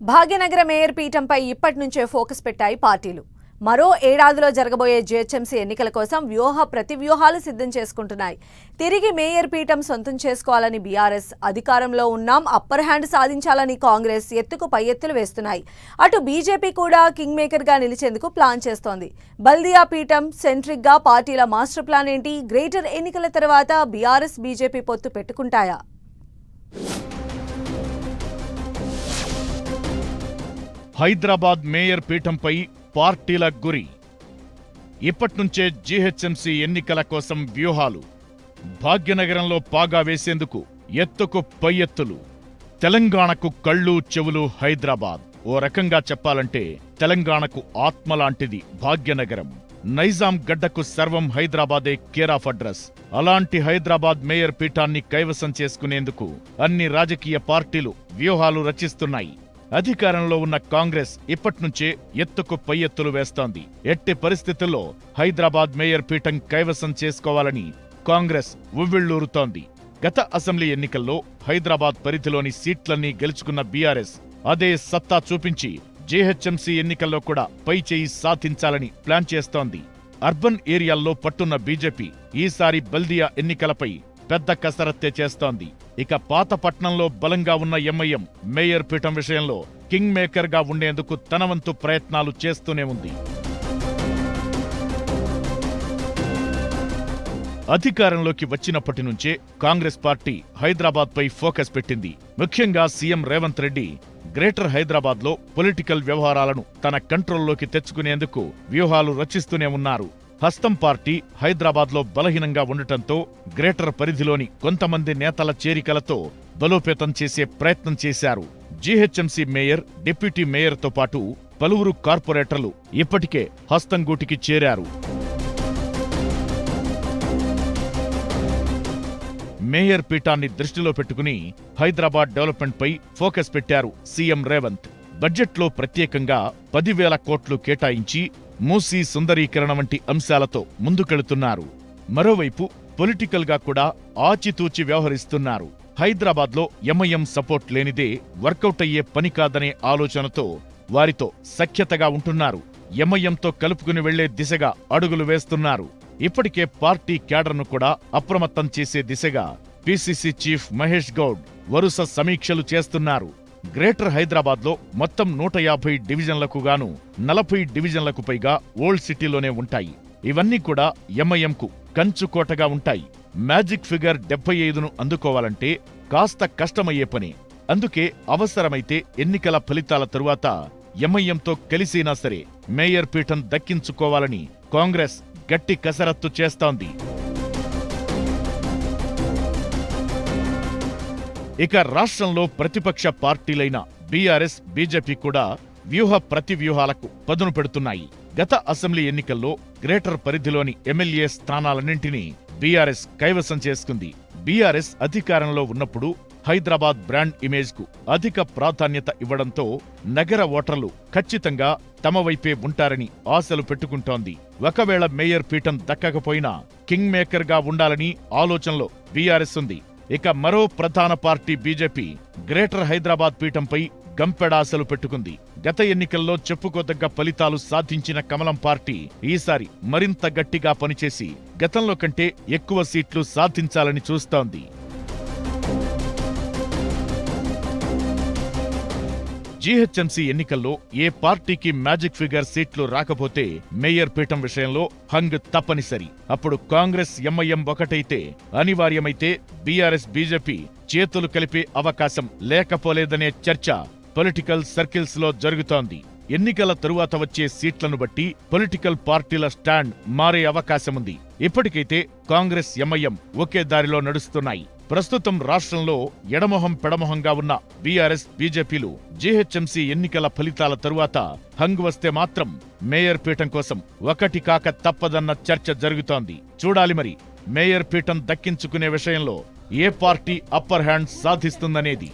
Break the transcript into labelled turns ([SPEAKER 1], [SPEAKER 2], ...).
[SPEAKER 1] Bhagyanagar mayor పీఠంపై ఇప్పటి నుంచే focus పెట్టాయి పార్టీలు. మరో ఏడాదిలో జరగబోయే జీహెచ్ఎంసీ ఎన్నికల కోసం ప్రతివ్యూహాలు సిద్ధం చేసుకుంటున్నాయి. తిరిగి మేయర్ పీఠం సొంతం చేసుకోవాలని బీఆర్ఎస్, అధికారంలో ఉన్నాం అప్పర్ హ్యాండ్ సాధించాలని కాంగ్రెస్ ఎత్తుకు పై ఎత్తులు వేస్తున్నాయి. అటు బీజేపీ కూడా కింగ్ మేకర్ గా నిలిచేందుకు ప్లాన్ చేస్తోంది. బల్దియా పీఠం సెంట్రిక్ గా పార్టీల మాస్టర్ ప్లాన్ ఏంటి? గ్రేటర్ ఎన్నికల తర్వాత బీఆర్ఎస్ బీజేపీ పొత్తు పెట్టుకుంటాయా?
[SPEAKER 2] హైదరాబాద్ మేయర్ పీఠంపై పార్టీల గురి. ఇప్పట్నుంచే జీహెచ్ఎంసీ ఎన్నికల కోసం వ్యూహాలు. భాగ్యనగరంలో పాగా వేసేందుకు ఎత్తుకు పై ఎత్తులు. తెలంగాణకు కళ్ళు చెవులు హైదరాబాద్. ఓ రకంగా చెప్పాలంటే తెలంగాణకు ఆత్మలాంటిది భాగ్యనగరం. నైజాం గడ్డకు సర్వం హైదరాబాదే కేర్ ఆఫ్ అడ్రస్. అలాంటి హైదరాబాద్ మేయర్ పీఠాన్ని కైవసం చేసుకునేందుకు అన్ని రాజకీయ పార్టీలు వ్యూహాలు రచిస్తున్నాయి. అధికారంలో ఉన్న కాంగ్రెస్ ఇప్పట్నుంచే ఎత్తుకు పై ఎత్తులు వేస్తోంది. ఎట్టి పరిస్థితుల్లో హైదరాబాద్ మేయర్ పీఠం కైవసం చేసుకోవాలని కాంగ్రెస్ ఉవ్విళ్లూరుతోంది. గత అసెంబ్లీ ఎన్నికల్లో హైదరాబాద్ పరిధిలోని సీట్లన్నీ గెలుచుకున్న బీఆర్ఎస్ అదే సత్తా చూపించి జీహెచ్ఎంసీ ఎన్నికల్లో కూడా పై చేయి సాధించాలని ప్లాన్ చేస్తోంది. అర్బన్ ఏరియాల్లో పట్టున్న బీజేపీ ఈసారి బల్దియా ఎన్నికలపై పెద్ద కసరత్తే చేస్తోంది. ఇక పాతపట్నంలో బలంగా ఉన్న ఎంఐఎం మేయర్ పీఠం విషయంలో కింగ్ మేకర్ గా ఉండేందుకు తన వంతు ప్రయత్నాలు చేస్తూనే ఉంది. అధికారంలోకి వచ్చినప్పటి నుంచే కాంగ్రెస్ పార్టీ హైదరాబాద్ పై ఫోకస్ పెట్టింది. ముఖ్యంగా సీఎం రేవంత్ రెడ్డి గ్రేటర్ హైదరాబాద్ లో పొలిటికల్ వ్యవహారాలను తన కంట్రోల్లోకి తెచ్చుకునేందుకు వ్యూహాలు రచిస్తూనే ఉన్నారు. హస్తం పార్టీ హైదరాబాద్ లో బలహీనంగా ఉండటంతో గ్రేటర్ పరిధిలోని కొంతమంది నేతల చేరికలతో బలోపేతం చేసే ప్రయత్నం చేశారు. జీహెచ్ఎంసీ మేయర్, డిప్యూటీ మేయర్తో పాటు పలువురు కార్పొరేటర్లు ఇప్పటికే హస్తం గూటికి చేరారు. మేయర్ పీఠాన్ని దృష్టిలో పెట్టుకుని హైదరాబాద్ డెవలప్మెంట్ పై ఫోకస్ పెట్టారు సీఎం రేవంత్. బడ్జెట్లో ప్రత్యేకంగా 10,000 కోట్లు కేటాయించి మూసీ సుందరీకరణ వంటి అంశాలతో ముందుకెళుతున్నారు. మరోవైపు పొలిటికల్ గా కూడా ఆచితూచి వ్యవహరిస్తున్నారు. హైదరాబాద్ లో ఎంఐఎం సపోర్ట్ లేనిదే వర్కౌట్ అయ్యే పని కాదనే ఆలోచనతో వారితో సఖ్యతగా ఉంటున్నారు. ఎంఐఎంతో కలుపుకుని వెళ్లే దిశగా అడుగులు వేస్తున్నారు. ఇప్పటికే పార్టీ క్యాడర్ను కూడా అప్రమత్తం చేసే దిశగా పీసీసీ చీఫ్ మహేష్ గౌడ్ వరుస సమీక్షలు చేస్తున్నారు. గ్రేటర్ హైదరాబాద్ లో మొత్తం 150 డివిజన్లకు గాను 40 డివిజన్లకు పైగా ఓల్డ్ సిటీలోనే ఉంటాయి. ఇవన్నీ కూడా ఎంఐఎంకు కంచుకోటగా ఉంటాయి. మ్యాజిక్ ఫిగర్ 75ను అందుకోవాలంటే కాస్త కష్టమయ్యే పని. అందుకే అవసరమైతే ఎన్నికల ఫలితాల తరువాత ఎంఐఎంతో కలిసినా సరే మేయర్ పీఠం దక్కించుకోవాలని కాంగ్రెస్ గట్టి కసరత్తు చేస్తోంది. ఇక రాష్ట్రంలో ప్రతిపక్ష పార్టీలైన బీఆర్ఎస్, బీజేపీ కూడా ప్రతివ్యూహాలకు పదును పెడుతున్నాయి. గత అసెంబ్లీ ఎన్నికల్లో గ్రేటర్ పరిధిలోని ఎమ్మెల్యే స్థానాలన్నింటినీ బీఆర్ఎస్ కైవసం చేసుకుంది. బీఆర్ఎస్ అధికారంలో ఉన్నప్పుడు హైదరాబాద్ బ్రాండ్ ఇమేజ్ కు అధిక ప్రాధాన్యత ఇవ్వడంతో నగర ఓటర్లు ఖచ్చితంగా తమ వైపే ఉంటారని ఆశలు పెట్టుకుంటోంది. ఒకవేళ మేయర్ పీఠం దక్కకపోయినా కింగ్ మేకర్ గా ఉండాలని ఆలోచనలో బీఆర్ఎస్ ఉంది. ఇక మరో ప్రధాన పార్టీ బీజేపీ గ్రేటర్ హైదరాబాద్ పీఠంపై గంపెడాశలు పెట్టుకుంది. గత ఎన్నికల్లో చెప్పుకోదగ్గ ఫలితాలు సాధించిన కమలం పార్టీ ఈసారి మరింత గట్టిగా పనిచేసి గతంలో కంటే ఎక్కువ సీట్లు సాధించాలని చూస్తోంది. జీహెచ్ఎంసీ ఎన్నికల్లో ఏ పార్టీకి మ్యాజిక్ ఫిగర్ సీట్లు రాకపోతే మేయర్ పీఠం విషయంలో హంగ్ తప్పనిసరి. అప్పుడు కాంగ్రెస్, ఎంఐఎం ఒకటైతే అనివార్యమైతే బీఆర్ఎస్, బీజేపీ చేతులు కలిపే అవకాశం లేకపోలేదనే చర్చ పొలిటికల్ సర్కిల్స్ లో జరుగుతోంది. ఎన్నికల తరువాత వచ్చే సీట్లను బట్టి పొలిటికల్ పార్టీల స్టాండ్ మారే అవకాశముంది. ఇప్పటికైతే కాంగ్రెస్, ఎంఐఎం ఒకే దారిలో నడుస్తున్నాయి. ప్రస్తుతం రాష్ట్రంలో ఎడమొహం పెడమొహంగా ఉన్న బీఆర్ఎస్, బీజేపీలు జీహెచ్ఎంసీ ఎన్నికల ఫలితాల తరువాత హంగ్ వస్తే మాత్రం మేయర్ పీఠం కోసం ఒకటి కాక తప్పదన్న చర్చ జరుగుతోంది. చూడాలి మరి మేయర్ పీఠం దక్కించుకునే విషయంలో ఏ పార్టీ అప్పర్ హ్యాండ్ సాధిస్తుందనేది.